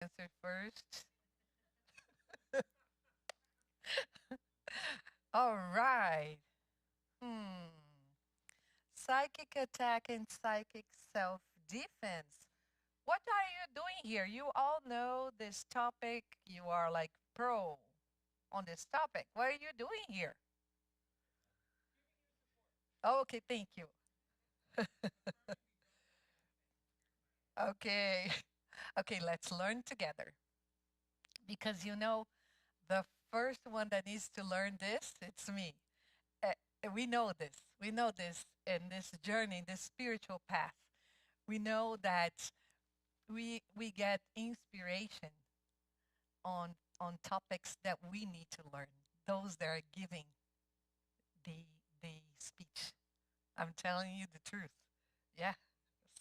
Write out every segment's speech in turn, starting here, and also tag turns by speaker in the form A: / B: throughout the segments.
A: Answer first. All right. Hmm. Psychic attack and psychic self defense. What are you doing here? You all know this topic. You are like pro on this topic. What are you doing here? Oh, okay, thank you. Okay. Okay, let's learn together. Because the first one that needs to learn this, it's me. Uh, we know this. We know this in this journey, this spiritual path. We know that we get inspiration on topics that we need to learn. Those that are giving the speech. I'm telling you the truth. Yeah.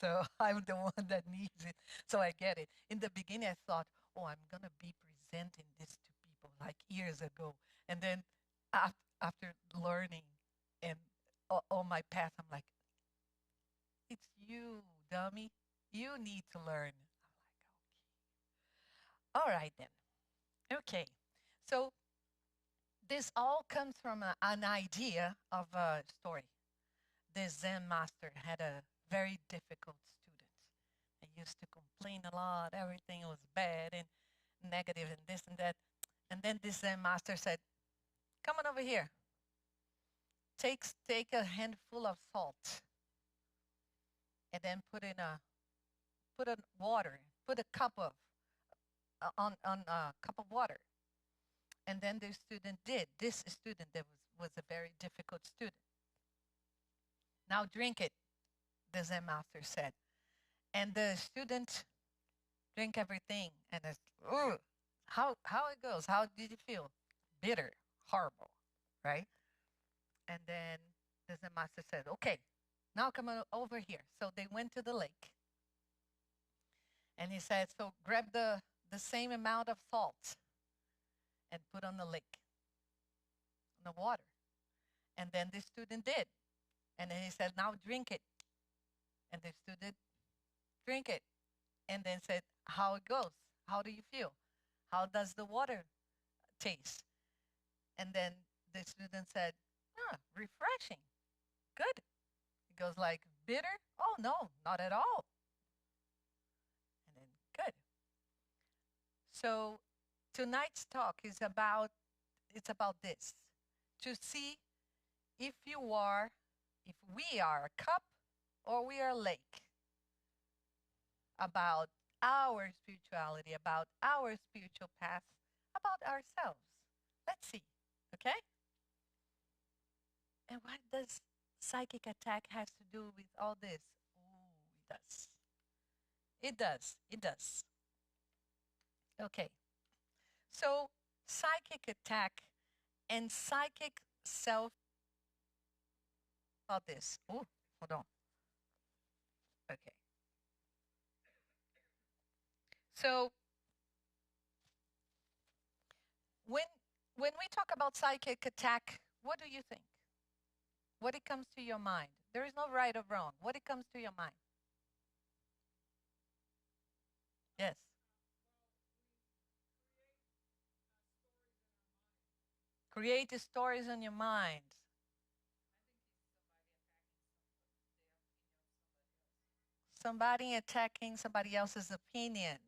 A: So I'm the one that needs it. So I get it. In the beginning, I thought, oh, I'm going to be presenting this to people like years ago. And then after learning and on my path, I'm like, it's you, dummy. You need to learn. I'm like, okay. All right, then. Okay. So this all comes from an idea of a story. This Zen master had a very difficult student. He used to complain a lot. Everything was bad and negative and this and that. And then this Zen master said, come on over here. Take a handful of salt and then put in water. Put a cup of on a cup of water. And then the student did. This student that was a very difficult student. Now drink it, the Zen master said. And the student drank everything, and it's, ooh, how it goes? How did you feel? Bitter, horrible, right? And then the Zen master said, okay, now come on over here. So they went to the lake, and he said, so grab the same amount of salt and put on the lake, on the water. And then the student did. And then he said, now drink it. And the student drink it. And then said, how it goes? How do you feel? How does the water taste? And then the student said, refreshing. Good. It goes like, bitter? Oh, no, not at all. And then, good. So tonight's talk is about this. To see if if we are a cup or we are a lake, about our spirituality, about our spiritual path, about ourselves. Let's see. Okay? And what does psychic attack has to do with all this? Oh, it does. It does. It does. Okay. So, psychic attack and psychic self about this. Oh, hold on. Okay. So, when we talk about psychic attack, what do you think? What it comes to your mind? There is no right or wrong. What it comes to your mind? Yes. Create the stories in your mind. Somebody attacking somebody else's opinion.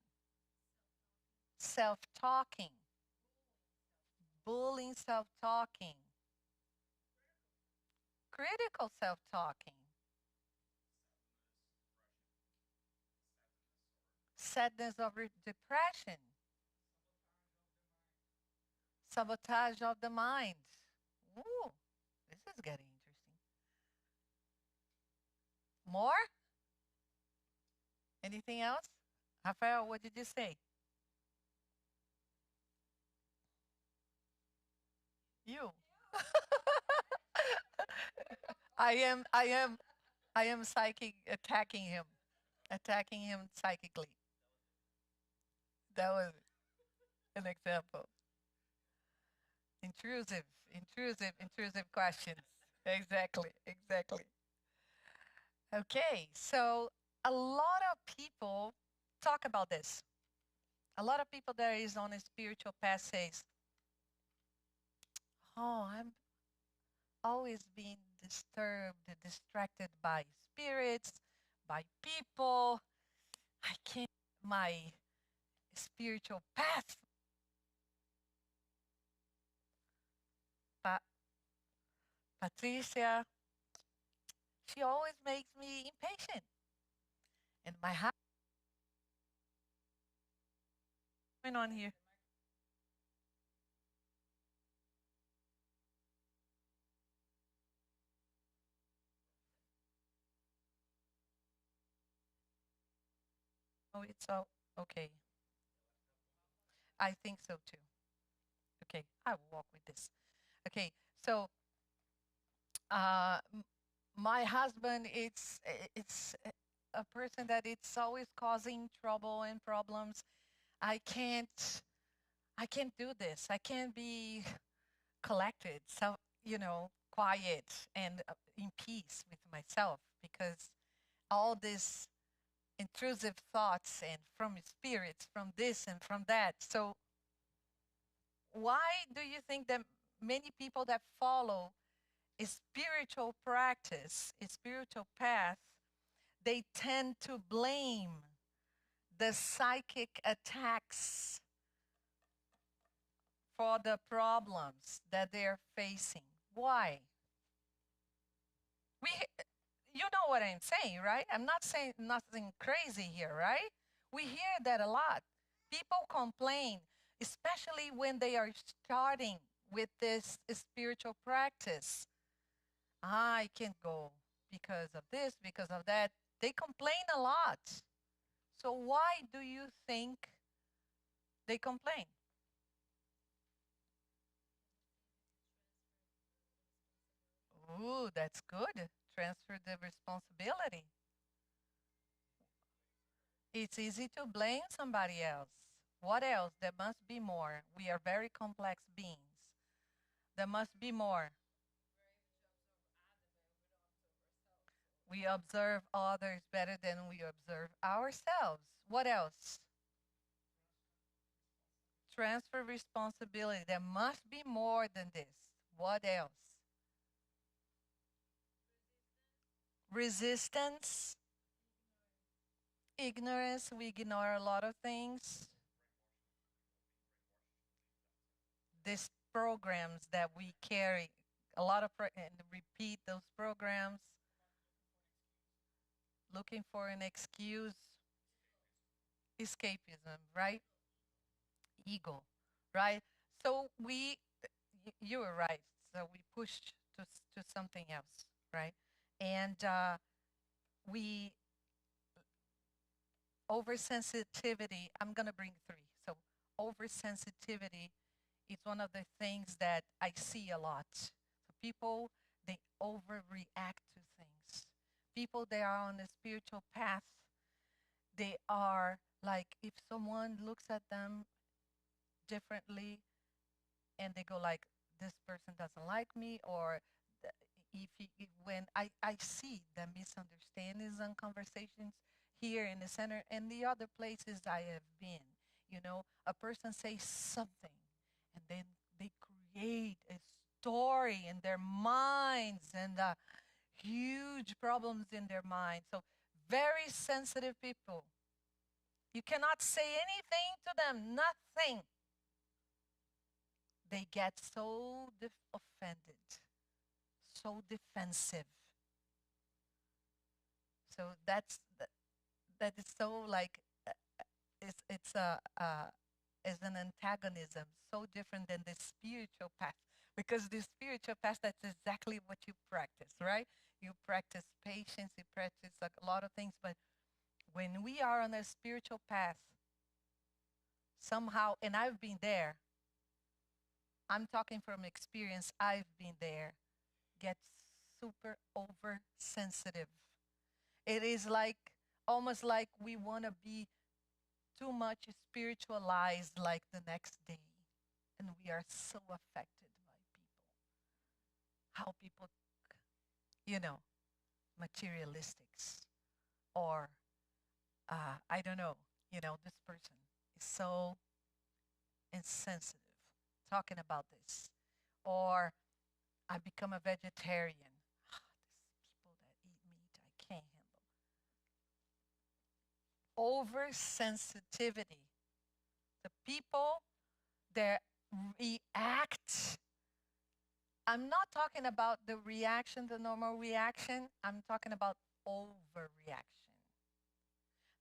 A: Self-talking. Bullying self-talking. Critical self-talking. Sadness over depression. Sabotage of the mind. Ooh, this is getting interesting. More? Anything else? Rafael, what did you say? You. I am psychic attacking him. Attacking him psychically. That was an example. Intrusive questions. Exactly, exactly. Okay, so a lot of people talk about this. A lot of people that is on a spiritual path says, "Oh, I'm always being disturbed, distracted by spirits, by people. I can't my spiritual path." But Patricia, she always makes me impatient. And my heart going on here. Oh, it's all okay. I think so too. Okay, I will walk with this. Okay, so m- my husband, it's a person that it's always causing trouble and problems. I can't I can't do this. I can't be collected, so quiet and in peace with myself because all this intrusive thoughts and from spirits, from this and from that. So why do you think that many people that follow a spiritual practice, a spiritual path, they tend to blame the psychic attacks for the problems that they're facing? Why? We, you know what I'm saying, right? I'm not saying nothing crazy here, right? We hear that a lot. People complain, especially when they are starting with this spiritual practice. I can't go because of this, because of that. They complain a lot. So why do you think they complain? Ooh, that's good. Transfer the responsibility. It's easy to blame somebody else. What else? There must be more. We are very complex beings. There must be more. We observe others better than we observe ourselves. What else? Transfer responsibility. There must be more than this. What else? Resistance, ignorance. We ignore a lot of things. These programs that we carry, a lot of and repeat those programs, looking for an excuse, escapism, right? Ego, right? So you were right. So we pushed to something else, right? And we oversensitivity. I'm gonna bring three. So oversensitivity is one of the things that I see a lot. So people they overreact to things. People they are on a spiritual path, they are like if someone looks at them differently and they go like this person doesn't like me or if when I see the misunderstandings and conversations here in the center and the other places I have been, a person says something and then they create a story in their minds and huge problems in their minds. So very sensitive people. You cannot say anything to them, nothing. They get so offended, so defensive. So that is so like it's is an antagonism so different than the spiritual path because the spiritual path that's exactly what you practice, right? You practice patience, you practice like a lot of things, but when we are on a spiritual path, somehow, and I've been there. I'm talking from experience. I've been there. Get super oversensitive. It is like almost like we want to be too much spiritualized like the next day. And we are so affected by people. How people, you know, materialistics. Or, I don't know, this person is so insensitive talking about this. Or I become a vegetarian. These people that eat meat, I can't handle. Oversensitivity. The people that react. I'm not talking about the reaction, the normal reaction. I'm talking about overreaction.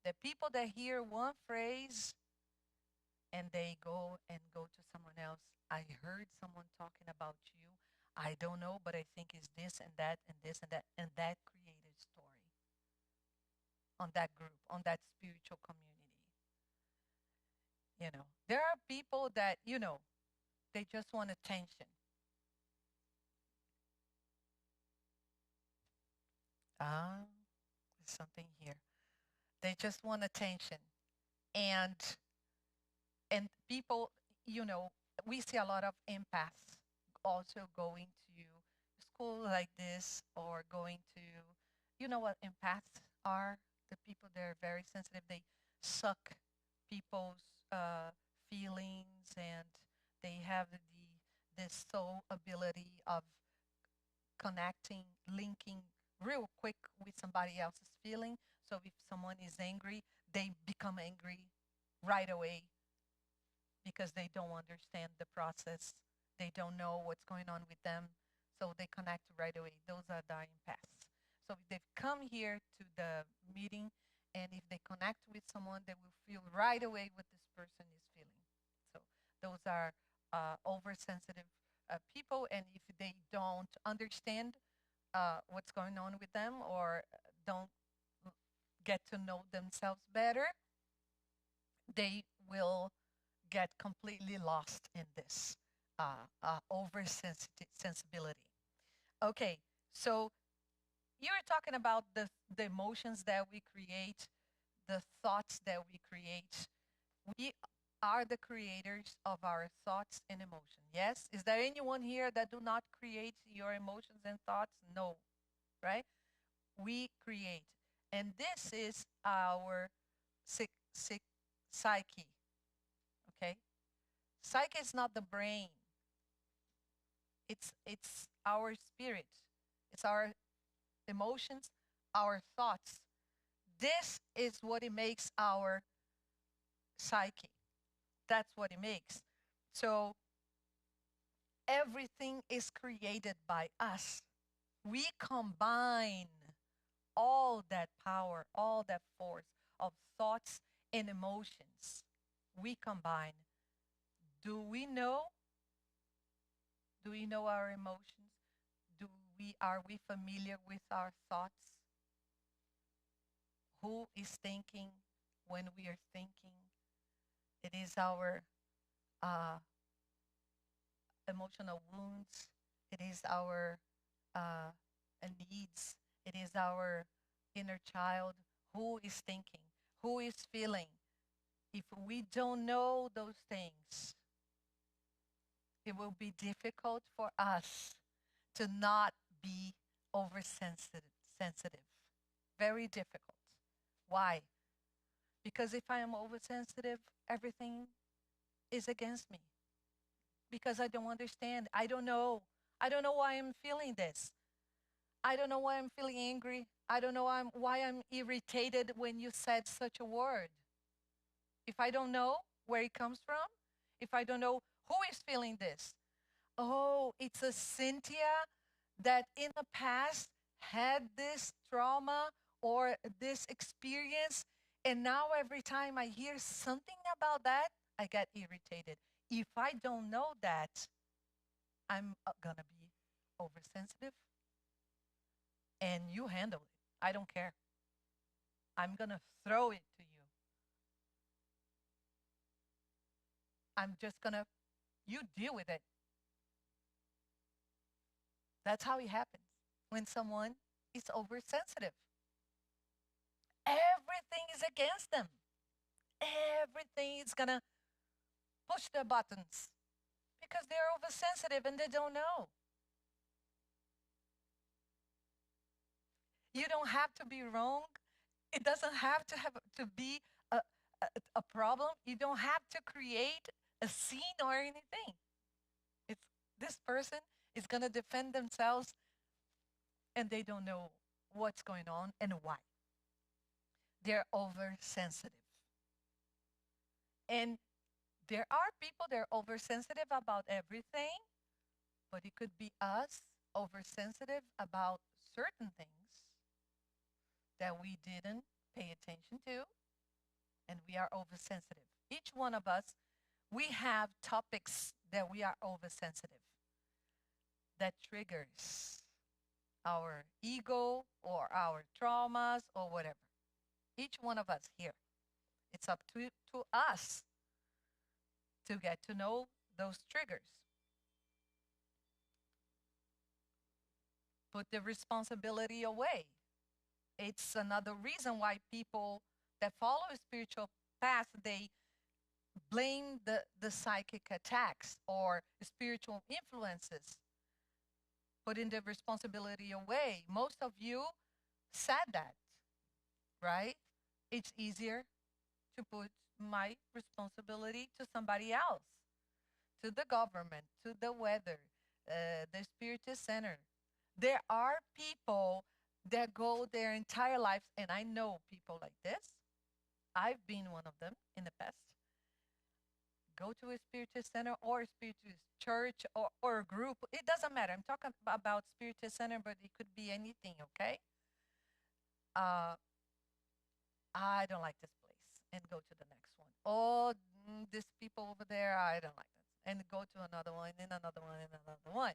A: The people that hear one phrase and they go to someone else. I heard someone talking about you. I don't know, but I think it's this and that and this and that created story on that group, on that spiritual community. There are people that, they just want attention. Ah, there's something here. They just want attention. And people, you know, we see a lot of empaths also going to school like this or going to, you know what empaths are? The people that are very sensitive. They suck people's feelings, and they have this soul ability of connecting, linking real quick with somebody else's feeling. So if someone is angry, they become angry right away because they don't understand the process. They don't know what's going on with them. So they connect right away. Those are the empaths. So if they've come here to the meeting and if they connect with someone, they will feel right away what this person is feeling. So those are oversensitive people. And if they don't understand what's going on with them or don't get to know themselves better, they will get completely lost in this oversensibility. Okay, so you're talking about the emotions that we create, the thoughts that we create. We are the creators of our thoughts and emotions. Yes? Is there anyone here that do not create your emotions and thoughts? No, right? We create. And this is our psyche, okay? Psyche is not the brain. It's our spirit. It's our emotions, our thoughts. This is what it makes our psyche. That's what it makes. So everything is created by us. We combine all that power, all that force of thoughts and emotions. We combine. Do we know? Do we know our emotions? Are we familiar with our thoughts? Who is thinking when we are thinking? It is our uh, emotional wounds. It is our uh, needs. It is our inner child. Who is thinking? Who is feeling? If we don't know those things, it will be difficult for us to not be oversensitive. Sensitive. Very difficult. Why? Because if I am oversensitive, everything is against me. Because I don't understand. I don't know. I don't know why I'm feeling this. I don't know why I'm feeling angry. I don't know why I'm irritated when you said such a word. If I don't know where it comes from, if I don't know who is feeling this, oh, it's a Cintia that in the past had this trauma or this experience. And now every time I hear something about that, I get irritated. If I don't know that, I'm going to be oversensitive and you handle it. I don't care. I'm going to throw it to you. I'm just going to, you deal with it. That's how it happens when someone is oversensitive. Everything is against them. Everything is going to push their buttons because they're oversensitive and they don't know. You don't have to be wrong. It doesn't have to be a problem, you don't have to create a scene or anything. It's this person is going to defend themselves and they don't know what's going on and why. They're oversensitive. And there are people that are oversensitive about everything, but it could be us oversensitive about certain things that we didn't pay attention to, and we are oversensitive. Each one of us, we have topics that we are oversensitive that triggers our ego or our traumas or whatever. Each one of us here. It's up to us to get to know those triggers. Put the responsibility away. It's another reason why people that follow a spiritual path, they blame the psychic attacks or spiritual influences. Putting the responsibility away. Most of you said that, right? It's easier to put my responsibility to somebody else, to the government, to the weather, the Spiritist Center. There are people that go their entire lives, and I know people like this. I've been one of them in the past. Go to a Spiritist Center or a Spiritist church or a group. It doesn't matter. I'm talking about Spiritist Center, but it could be anything, okay? I don't like this place, and go to the next one. Oh, these people over there, I don't like that. And go to another one, and another one, and another one.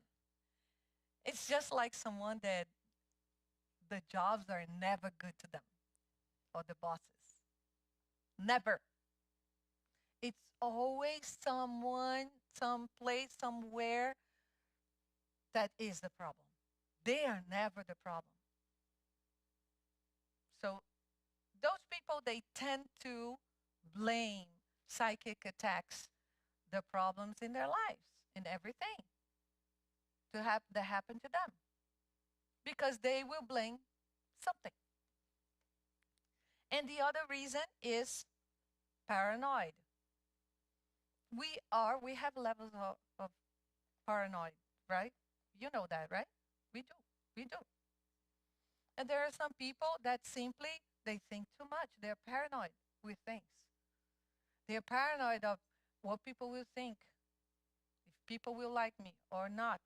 A: It's just like someone that the jobs are never good to them or the bosses. Never. It's always someone, someplace, somewhere that is the problem. They are never the problem. So those people, they tend to blame psychic attacks, the problems in their lives, in everything that happen to them, because they will blame something. And the other reason is paranoid. We have levels of paranoid, right? You know that, right? We do. And there are some people that simply, they think too much. They're paranoid with things. They're paranoid of what people will think, if people will like me or not,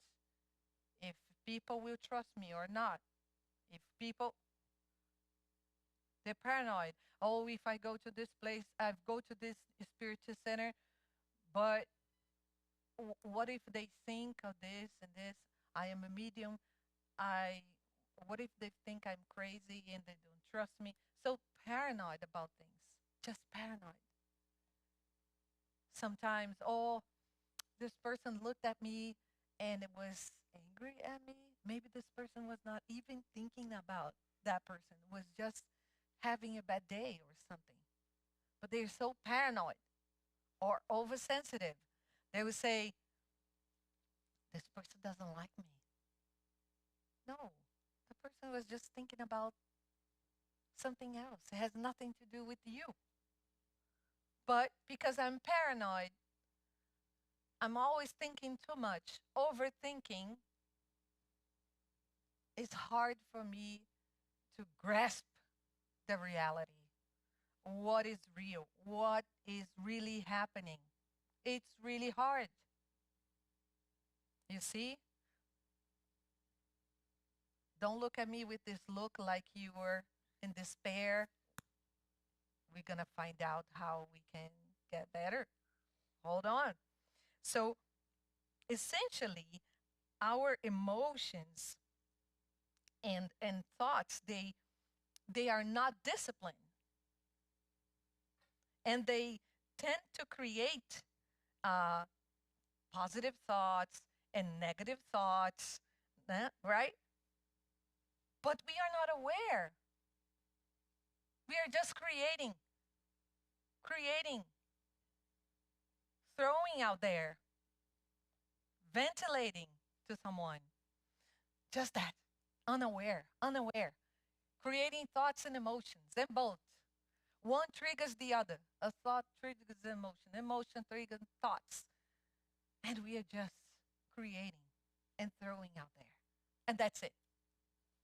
A: if people will trust me or not, if people, they're paranoid. Oh, if I go to this place, I go to this Spiritist Center, but what if they think of this and this? I am a medium. I What if they think I'm crazy and they don't trust me? So paranoid about things, just paranoid. Sometimes, oh, this person looked at me and it was angry at me. Maybe this person was not even thinking about that person, was just having a bad day or something. But they're so paranoid or oversensitive. They would say, this person doesn't like me. No, the person was just thinking about something else. It has nothing to do with you. But because I'm paranoid, I'm always thinking too much, overthinking. It's hard for me to grasp the reality. What is real? What is really happening? It's really hard. You see? Don't look at me with this look like you were in despair. We're going to find out how we can get better. Hold on. So, essentially, our emotions and thoughts, they are not disciplined. And they tend to create positive thoughts and negative thoughts, right? But we are not aware. We are just creating, throwing out there, ventilating to someone. Just that, unaware, creating thoughts and emotions, and both. One triggers the other. A thought triggers emotion. Emotion triggers thoughts. And we are just creating and throwing out there. And that's it.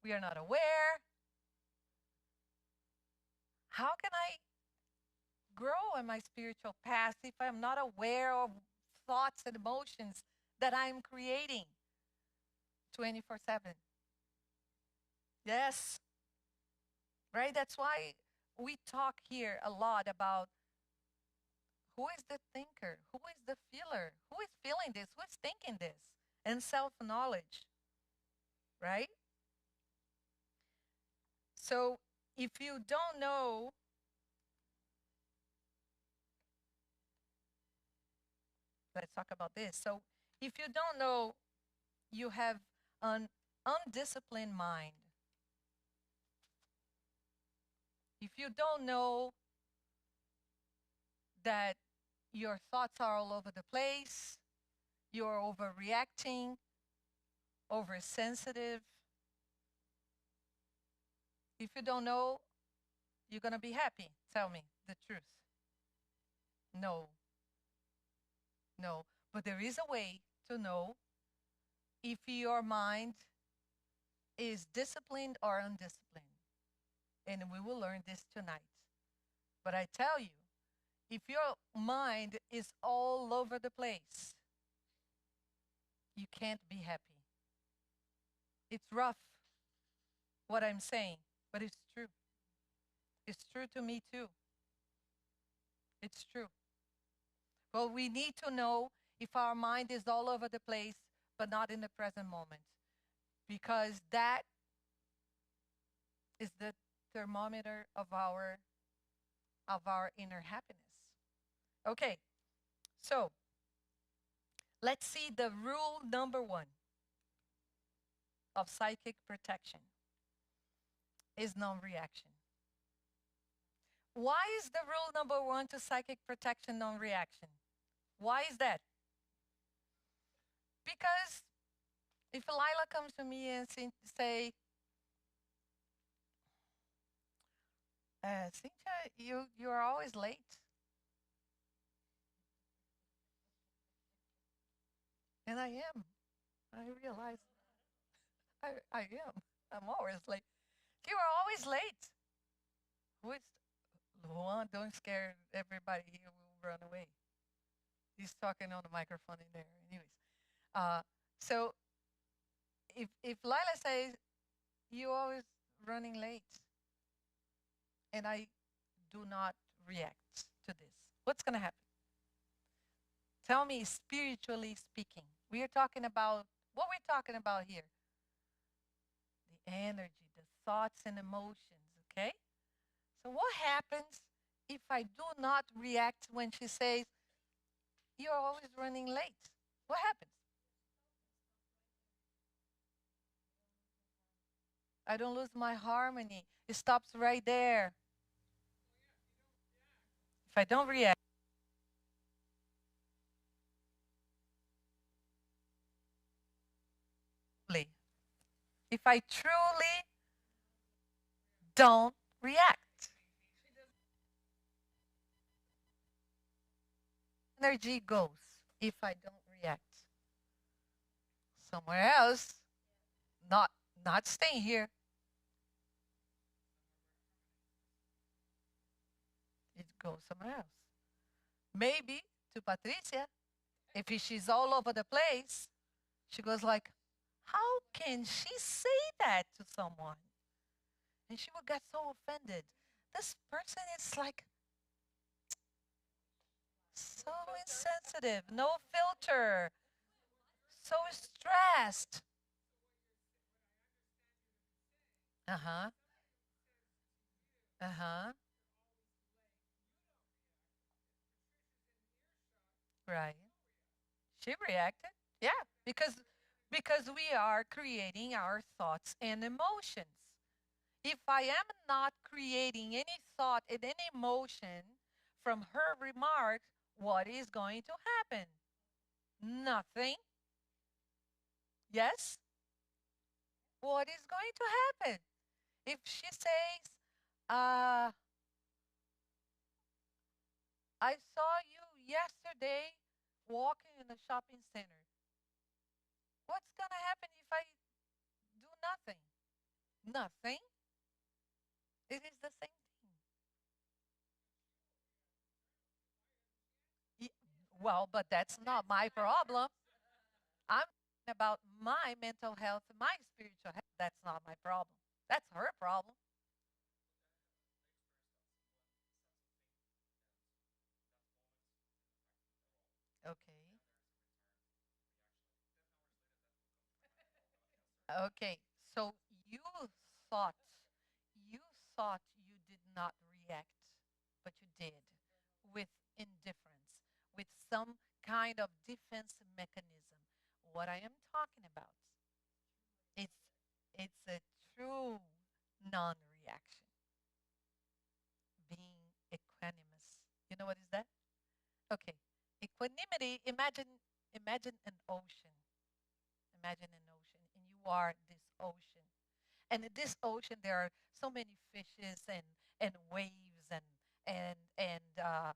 A: We are not aware. How can I grow in my spiritual path if I'm not aware of thoughts and emotions that I'm creating 24/7? Yes, right? That's why we talk here a lot about who is the thinker, who is the feeler, who is feeling this, who is thinking this, and self knowledge, right? So if you don't know, let's talk about this. So if you don't know, you have an undisciplined mind. If you don't know that your thoughts are all over the place, you're overreacting, oversensitive. If you don't know, you're going to be happy. Tell me the truth. No, no. But there is a way to know if your mind is disciplined or undisciplined. And we will learn this tonight. But I tell you, if your mind is all over the place, you can't be happy. It's rough what I'm saying, but it's true. It's true to me too. It's true. Well, we need to know if our mind is all over the place, but not in the present moment, because that is the thermometer of our inner happiness. Okay, so let's see the rule number 1 of psychic protection is non-reaction. Why is the rule number 1 to psychic protection non-reaction? Why is that? Because if Lila comes to me and say, Cintia, you are always late. And I am. I realize I am. I'm always late. You are always late. Who is Luan? Don't scare everybody. He will run away. He's talking on the microphone in there. Anyways, uh, so if Lila says you always running late, and I do not react to this, what's gonna happen? Tell me, spiritually speaking, we are talking about what we're talking about here: the energy, the thoughts and emotions. Okay. So what happens if I do not react when she says you're always running late? What happens? I don't lose my harmony. It stops right there. If I don't react, if I truly don't react, energy goes. If I don't react somewhere else, not not staying here, it goes somewhere else. Maybe to Patricia, if she's all over the place, she goes like, how can she say that to someone? And she would get so offended. This person is like so insensitive, no filter, so stressed. Uh-huh. Uh-huh. Right. She reacted. Yeah, because we are creating our thoughts and emotions. If I am not creating any thought and any emotion from her remarks, what is going to happen? Nothing. Yes? What is going to happen? If she says, uh, I saw you yesterday walking in a shopping center. What's going to happen if I do nothing? Nothing. It is the same thing. Well, but that's not my problem. I'm talking about my mental health, my spiritual health. That's not my problem. That's her problem. Okay. Okay. So thought, you thought you did not react, but you did with indifference, with some kind of defense mechanism. What I am talking about, it's it's a true non-reaction, being equanimous. You know what is that? Okay. Equanimity, imagine an ocean. Imagine an ocean, and you are this ocean. And in this ocean, there are so many fishes and waves and uh,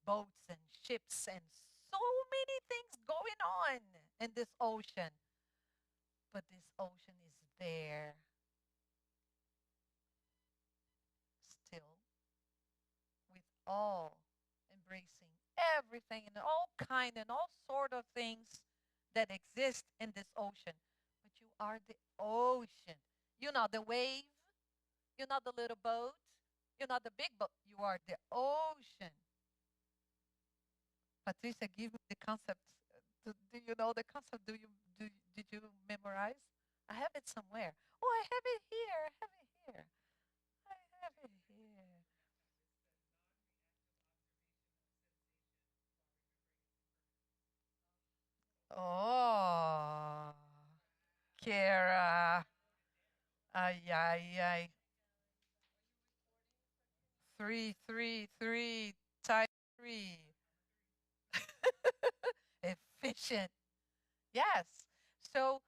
A: boats and ships and so many things going on in this ocean. But this ocean is there still, with all embracing everything and all kind and all sort of things that exist in this ocean. But you are the ocean. You're not the wave. You're not the little boat. You're not the big boat. You are the ocean. Patricia, give me the concept. Do you know the concept? Did you memorize? I have it somewhere. Oh, I have it here. I have it here. I have it here. Oh, Kara. Ay, ay, ay. 333 type 3. Efficient. Yes. So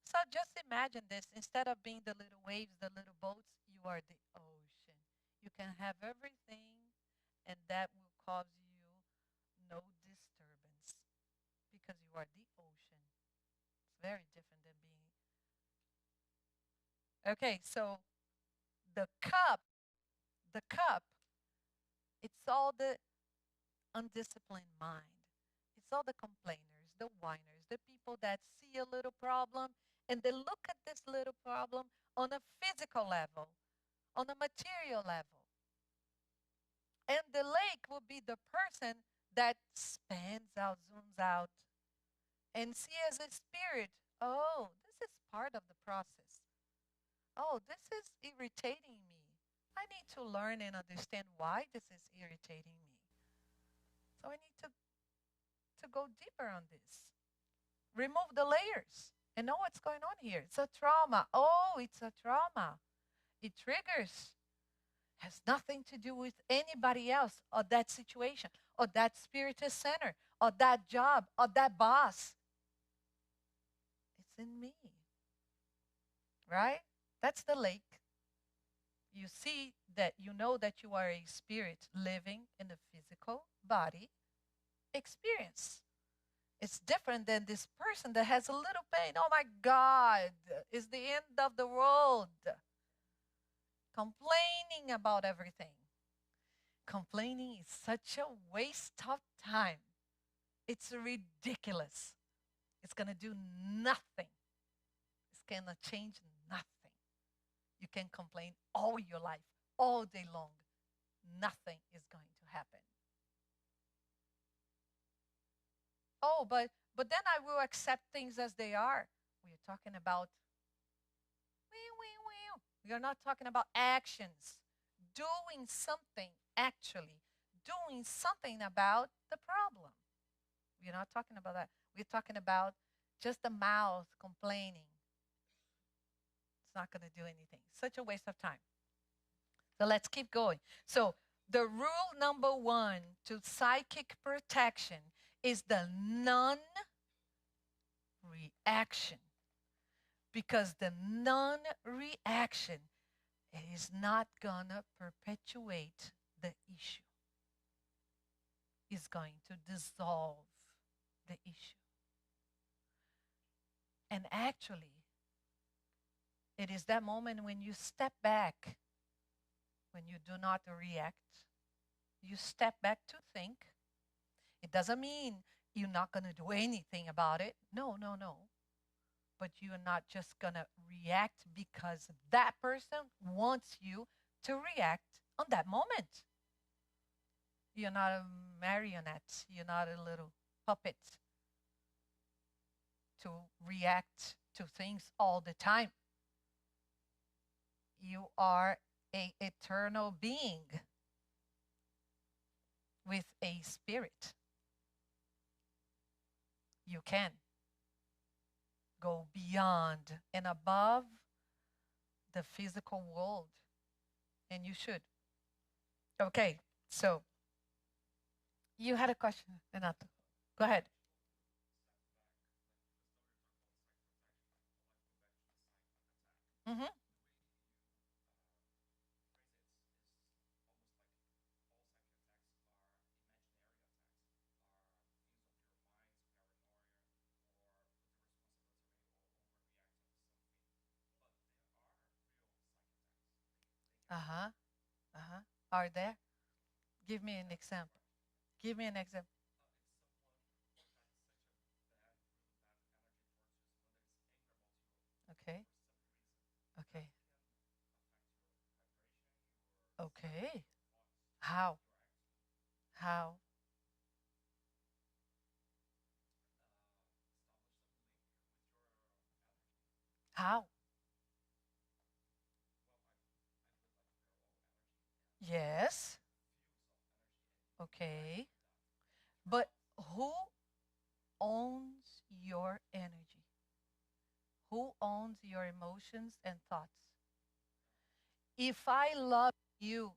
A: so just imagine this. Instead of being the little waves, the little boats, you are the ocean. You can have everything, and that will cause you no disturbance because you are the ocean. It's very different than being. Okay, so the cup, the cup, it's all the undisciplined mind. It's all the complainers, the whiners, the people that see a little problem and they look at this little problem on a physical level, on a material level. And the lake will be the person that spans out, zooms out, and see as a spirit. Oh, this is part of the process. Oh, this is irritating me. I need to learn and understand why this is irritating me. So I need to go deeper on this. Remove the layers and know what's going on here. It's a trauma. Oh, it's a trauma. It triggers. Has nothing to do with anybody else or that situation or that spiritist center or that job or that boss. It's in me. Right? That's the lake. You see that you know that you are a spirit living in a physical body experience. It's different than this person that has a little pain. Oh my God, it's the end of the world. Complaining about everything. Complaining is such a waste of time. It's ridiculous. It's going to do nothing. It's going to change nothing. You can complain all your life, all day long. Nothing is going to happen. Oh, but then I will accept things as they are. We are talking about we are not talking about actions. Doing something, actually, doing something about the problem. We're not talking about that. We're talking about just the mouth complaining. It's not going to do anything. Such a waste of time. So let's keep going. So the rule number 1 to psychic protection is the non-reaction. Because the non-reaction is not going to perpetuate the issue. is going to dissolve the issue. And actually, it is that moment when you step back, when you do not react, you step back to think. It doesn't mean you're not going to do anything about it. No, no, no. But you're not just going to react because that person wants you to react on that moment. You're not a marionette. You're not a little puppet to react to things all the time. You are an eternal being with a spirit. You can go beyond and above the physical world, and you should. Okay, so you had a question, Renato. Go ahead. Mm-hmm. Uh-huh. Uh-huh. Are there? Give me an example. Give me an example. Okay. Okay. Okay. How? How? How? Yes. Okay. But who owns your energy? Who owns your emotions and thoughts? If I love you,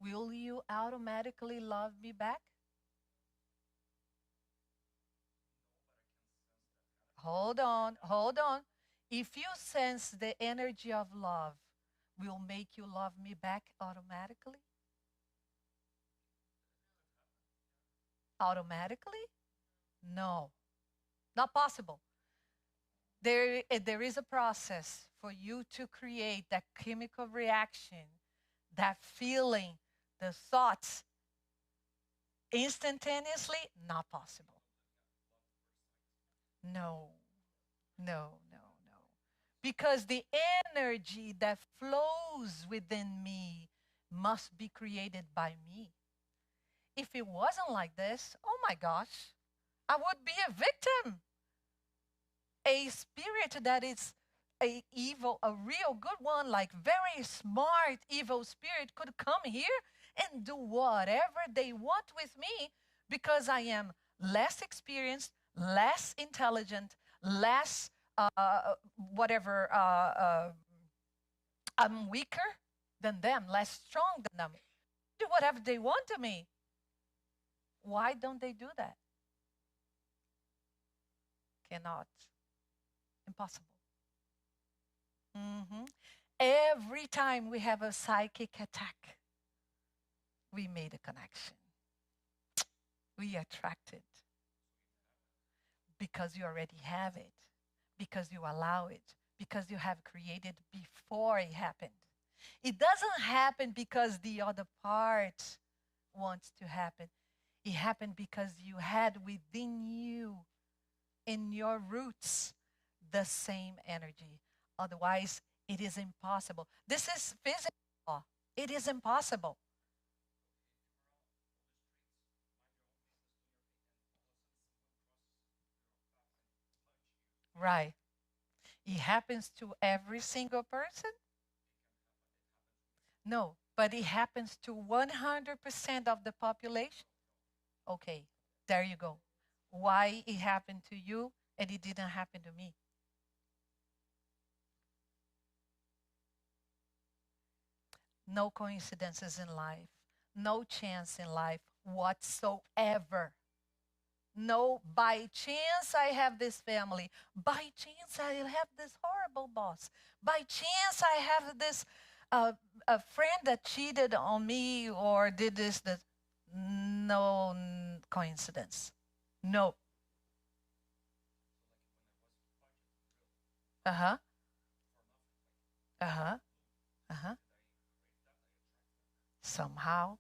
A: will you automatically love me back? Hold on, hold on. If you sense the energy of love, will make you love me back automatically? Automatically? No, not possible. There is a process for you to create that chemical reaction, that feeling, the thoughts instantaneously. Not possible. No, no, no, no. Because the energy that flows within me must be created by me. If it wasn't like this, oh my gosh, I would be a victim. A spirit that is a evil, a real good one, like very smart evil spirit could come here and do whatever they want with me because I am less experienced, less intelligent, less whatever. I'm weaker than them, less strong than them. Do whatever they want to me. Why don't they do that? Cannot. Impossible. Mhm. Every time we have a psychic attack, we made a connection. We attracted because you already have it, because you allow it, because you have created before it happened. It doesn't happen because the other part wants to happen. It happened because you had within you, in your roots, the same energy. Otherwise, it is impossible. This is physical law. It is impossible. Right. It happens to every single person? No, but it happens to 100% of the population? Okay, there you go. Why it happened to you and it didn't happen to me? No coincidences in life, no chance in life whatsoever. No, by chance I have this family. By chance I have this horrible boss. By chance I have this a, a friend that cheated on me or did this, that, no coincidence. No. Uh-huh. Uh-huh. Uh-huh. Somehow,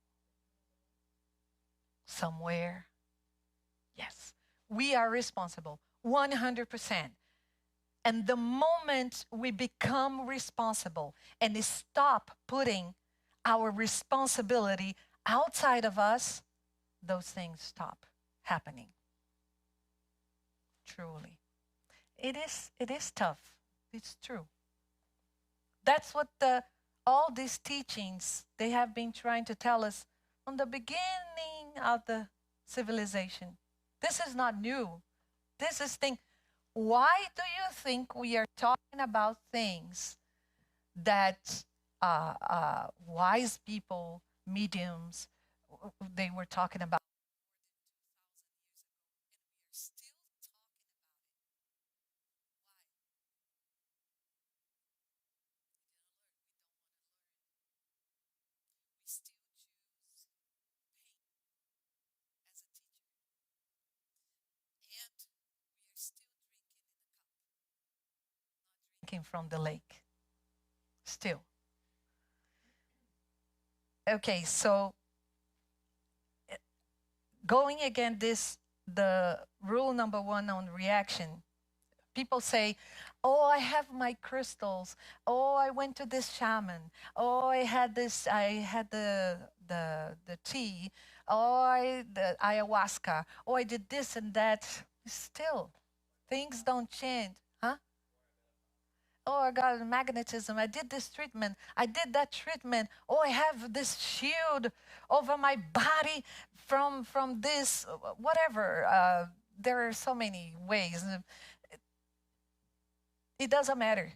A: somewhere. Yes. We are responsible. 100%. And the moment we become responsible and stop putting our responsibility outside of us, those things stop happening. Truly. It is tough. It's true. That's what all these teachings they have been trying to tell us from the beginning of the civilization. This is not new. This is thing. Why do you think we are talking about things that wise people, mediums, they were talking about? Drinking from the lake. Still. Okay, so going again, the rule number one on reaction. People say, "Oh, I have my crystals. Oh, I went to this shaman. Oh, I had this. I had the tea. Oh, the ayahuasca. Oh, I did this and that." Still, things don't change, huh? Oh, I got magnetism. I did this treatment. I did that treatment. Oh, I have this shield over my body from this whatever. There are so many ways. It doesn't matter.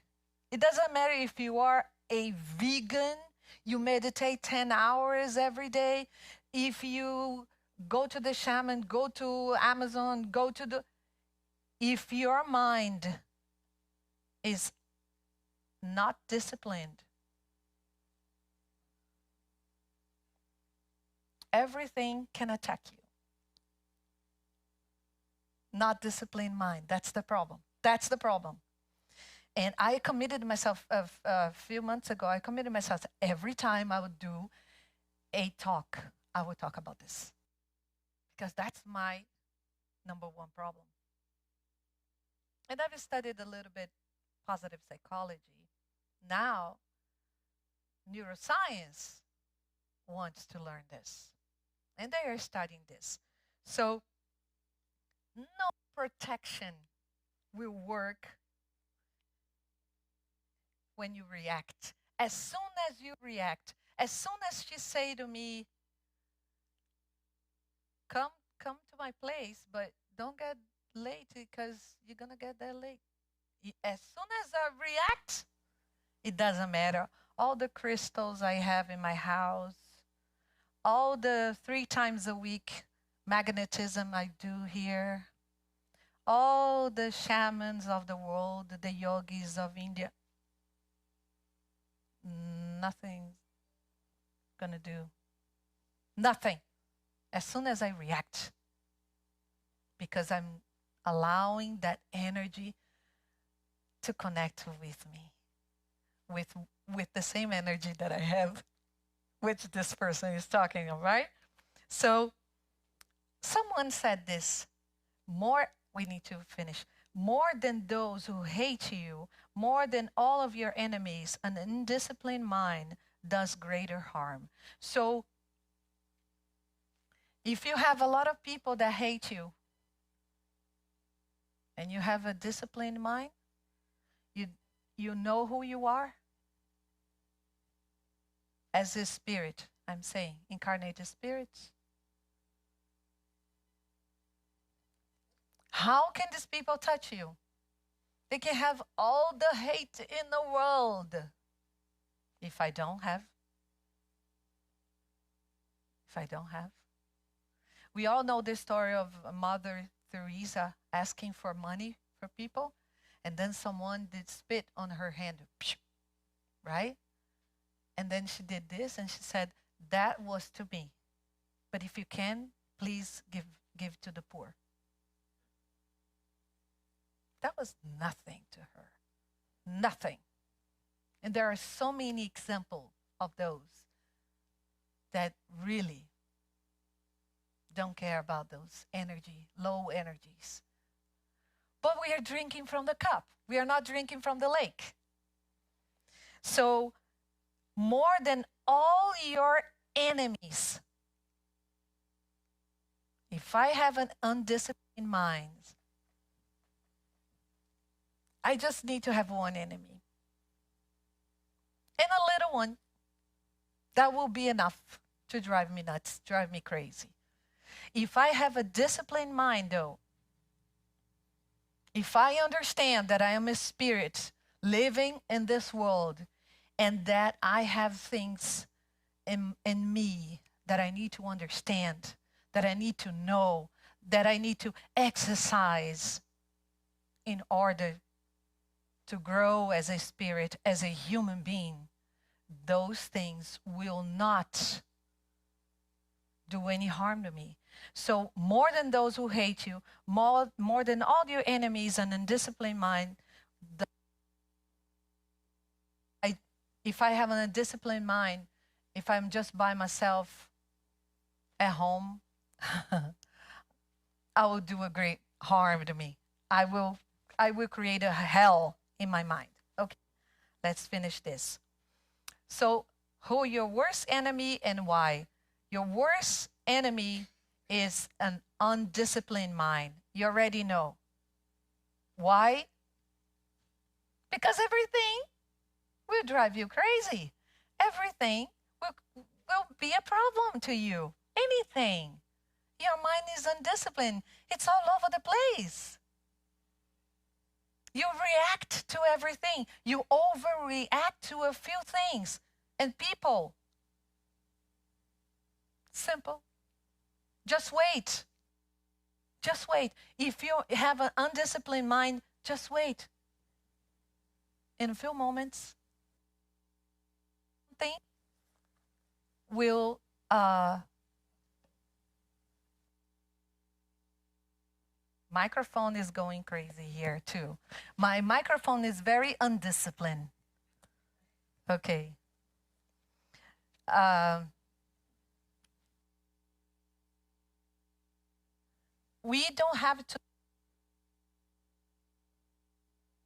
A: It doesn't matter if you are a vegan, you meditate 10 hours every day. If you go to the shaman, go to Amazon, go to the. If your mind is not disciplined, everything can attack you. Not disciplined mind. That's the problem. That's the problem. And I committed myself a few months ago. I committed myself every time I would do a talk, I would talk about this because that's my number one problem. And I've studied a little bit positive psychology. Now, neuroscience wants to learn this, and they are studying this. So, no protection will work when you react. As soon as you react, as soon as she say to me, come come to my place, but don't get late because you're gonna get there late. As soon as I react, it doesn't matter. All the crystals I have in my house, all the 3 times a week magnetism I do here, all the shamans of the world, the yogis of India, nothing's gonna do. Nothing. As soon as I react, because I'm allowing that energy to connect with me, with the same energy that I have, which this person is talking of, right? So someone said this, we need to finish. More than those who hate you, more than all of your enemies, an undisciplined mind does greater harm. So if you have a lot of people that hate you and you have a disciplined mind, you know who you are as a spirit, I'm saying, incarnated spirits. How can these people touch you? They can have all the hate in the world. If I don't have. We all know the story of Mother Teresa asking for money for people, and then someone did spit on her hand, right? And then she did this and she said, that was to me. But if you can, please give to the poor. That was nothing to her. Nothing. And there are so many examples of those that really don't care about those low energies. But we are drinking from the cup. We are not drinking from the lake. So, more than all your enemies, if I have an undisciplined mind, I just need to have one enemy. And a little one. That will be enough to drive me nuts, drive me crazy. If I have a disciplined mind, though, if I understand that I am a spirit living in this world and that I have things in me that I need to understand, that I need to know, that I need to exercise in order to grow as a spirit, as a human being, those things will not do any harm to me. So more than those who hate you, more than all your enemies and undisciplined mind, if I have an undisciplined mind, if I'm just by myself at home, I will do a great harm to me. I will create a hell in my mind. Okay, let's finish this. So, who your worst enemy and why? Your worst enemy is an undisciplined mind. You already know. Why? Because everything will drive you crazy. Everything will be a problem to you. Anything. Your mind is undisciplined. It's all over the place. You react to everything. You overreact to a few things. And people. Simple. Just wait. Just wait. If you have an undisciplined mind, just wait. In a few moments, something will microphone is going crazy here too. My microphone is very undisciplined. Okay. We don't have to.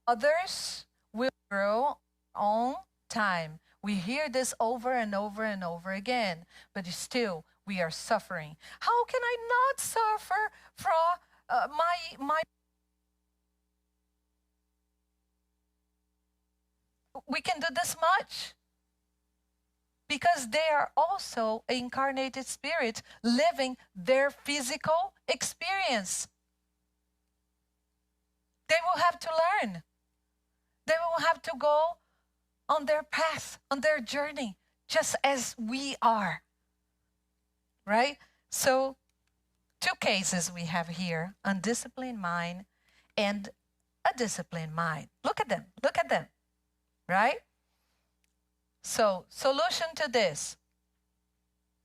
A: Others will grow on time. We hear this over and over and over again, but still we are suffering. How can I not suffer from my? We can do this much because they are also incarnated spirits living their physical experience. They will have to learn. They will have to go on their path, on their journey, just as we are. Right? So, two cases we have here, undisciplined mind and a disciplined mind. Look at them. Look at them. Right? So, solution to this.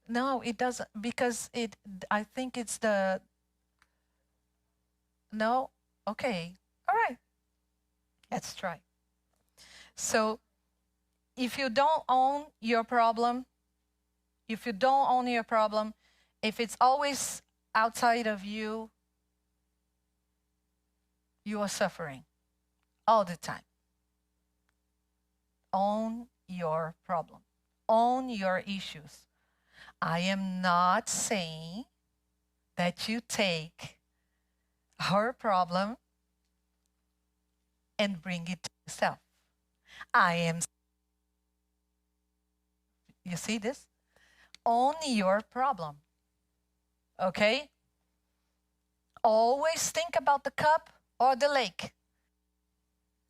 A: No, it doesn't, because I think it's the, no? Okay. All right. Let's try. So, if you don't own your problem, if it's always outside of you, you are suffering all the time. Own your problem. Own your issues. I am not saying that you take her problem and bring it to yourself. You see this? Own your problem. Okay? Always think about the cup or the lake.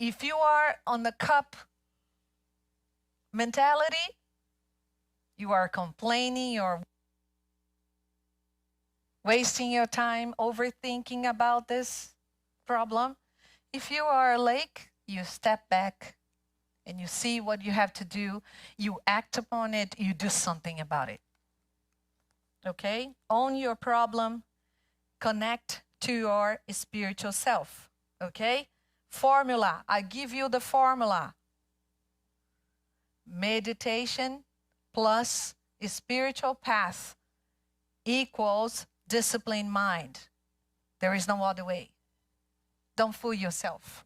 A: If you are on the cup mentality, you are complaining, you're wasting your time overthinking about this problem. If you are a lake, you step back and you see what you have to do, you act upon it, you do something about it. Okay? Own your problem, connect to your spiritual self. Okay? Formula. I give you the formula. Meditation plus spiritual path equals disciplined mind. There is no other way. Don't fool yourself.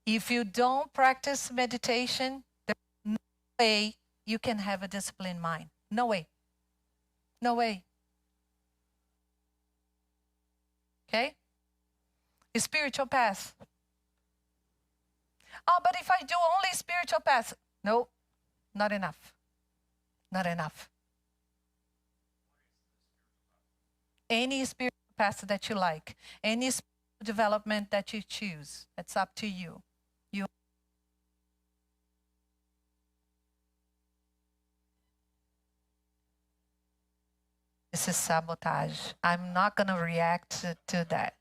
A: If you don't practice meditation, there's no way you can have a disciplined mind. No way. No way. Okay? A spiritual path. Oh, but if I do only spiritual path, no, not enough. Not enough. Any spiritual path that you like, any spiritual development that you choose, it's up to you. This is sabotage. I'm not going to react to that.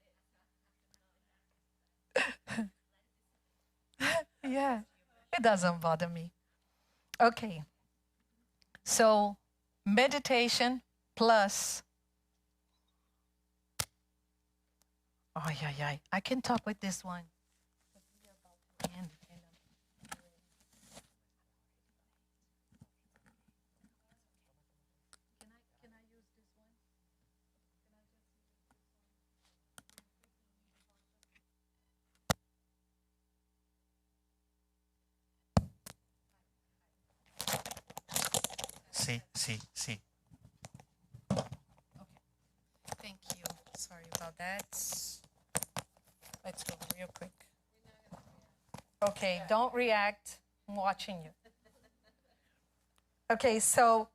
A: Yeah, it doesn't bother me. Okay. So, meditation plus... Oh, yeah. I can talk with this one. See. Okay. Thank you. Sorry about that. Let's go real quick. Okay, don't react. I'm watching you. Okay, so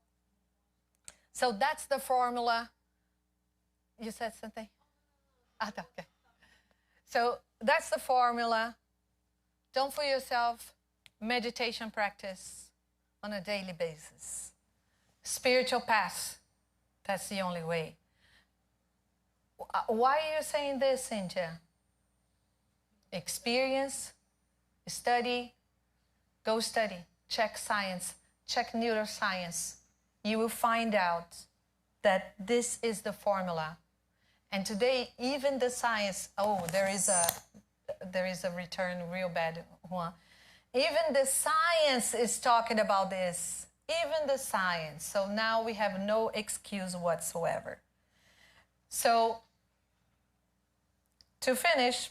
A: that's the formula. You said something? Okay. So that's the formula. Don't fool yourself. Meditation practice on a daily basis. Spiritual path. That's the only way. Why are you saying this, Cintia? Experience, study, go study, check science, check neuroscience. You will find out that this is the formula. And today, even the science, there is a return real bad, Juan. Even the science is talking about this. Even the science. So now we have no excuse whatsoever. So, to finish,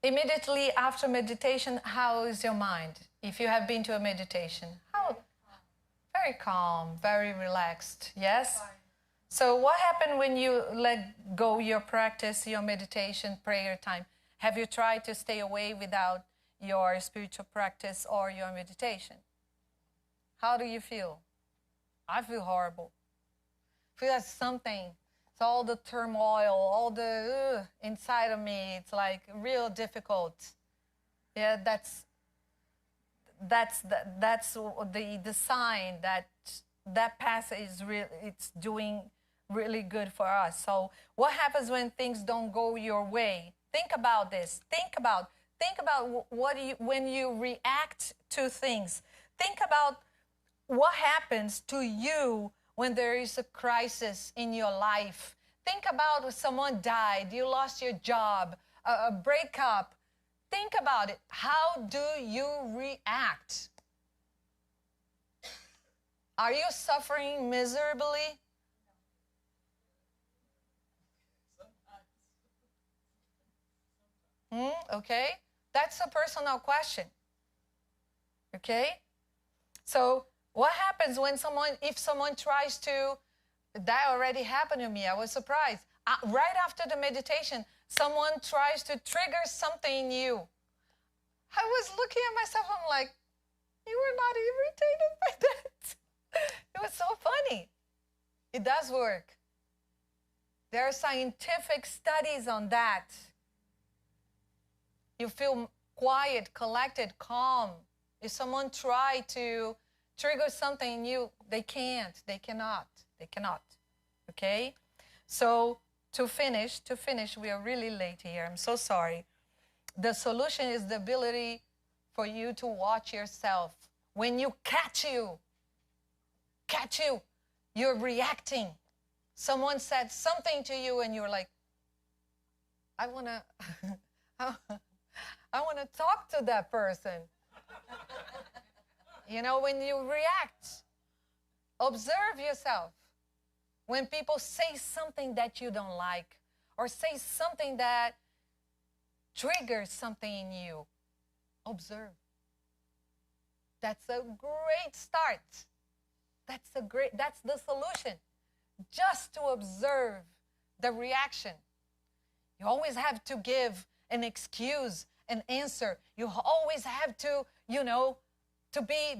A: immediately after meditation, how is your mind? If you have been to a meditation, how? Very calm, very relaxed, yes? So what happened when you let go your practice, your meditation, prayer time? Have you tried to stay away without your spiritual practice or your meditation? How do you feel? I feel horrible. I feel like something. It's all the turmoil, all the inside of me. It's like real difficult. Yeah, that's the sign that path is real. It's doing really good for us. So what happens when things don't go your way? Think about this. Think about when you react to things. Think about what happens to you when there is a crisis in your life. Think about when someone died, you lost your job, a breakup. Think about it. How do you react? Are you suffering miserably? Okay, that's a personal question. Okay, so what happens when if someone tries to, that already happened to me. I was surprised. Right after the meditation, someone tries to trigger something in you. I was looking at myself, I'm like, you were not irritated by that. It was so funny. It does work. There are scientific studies on that. You feel quiet, collected, calm. If someone tries to trigger something in you, they cannot. Okay? So to finish, we are really late here. I'm so sorry. The solution is the ability for you to watch yourself. When you catch you, you're reacting. Someone said something to you and you're like, I want to I want to talk to that person. You know, when you react, observe yourself. When people say something that you don't like or say something that triggers something in you, observe. That's a great start. That's the solution. Just to observe the reaction. You always have to give an excuse, an answer. You always have to, you know, to be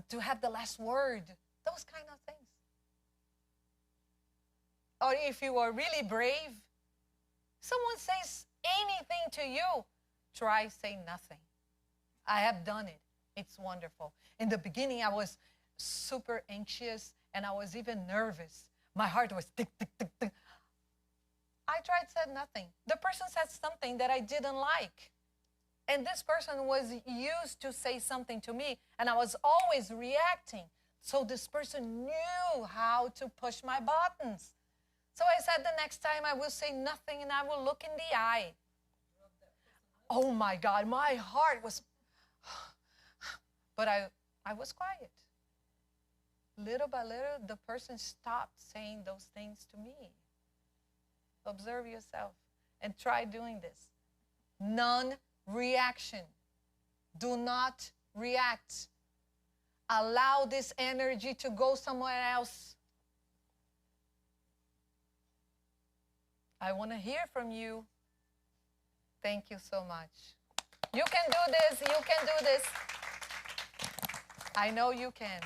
A: to have the last word. Those kind of things. Or if you are really brave, someone says anything to you, try say nothing. I have done it. It's wonderful. In the beginning, I was super anxious and I was even nervous. My heart was tick, tick, tick, tick. I tried, said nothing. The person said something that I didn't like. And this person was used to say something to me, and I was always reacting. So this person knew how to push my buttons. So I said the next time I will say nothing and I will look in the eye. Oh my God, my heart was... But I was quiet. Little by little, the person stopped saying those things to me. Observe yourself and try doing this. Non-reaction. Do not react. Allow this energy to go somewhere else. I want to hear from you. Thank you so much. You can do this. You can do this. I know you can.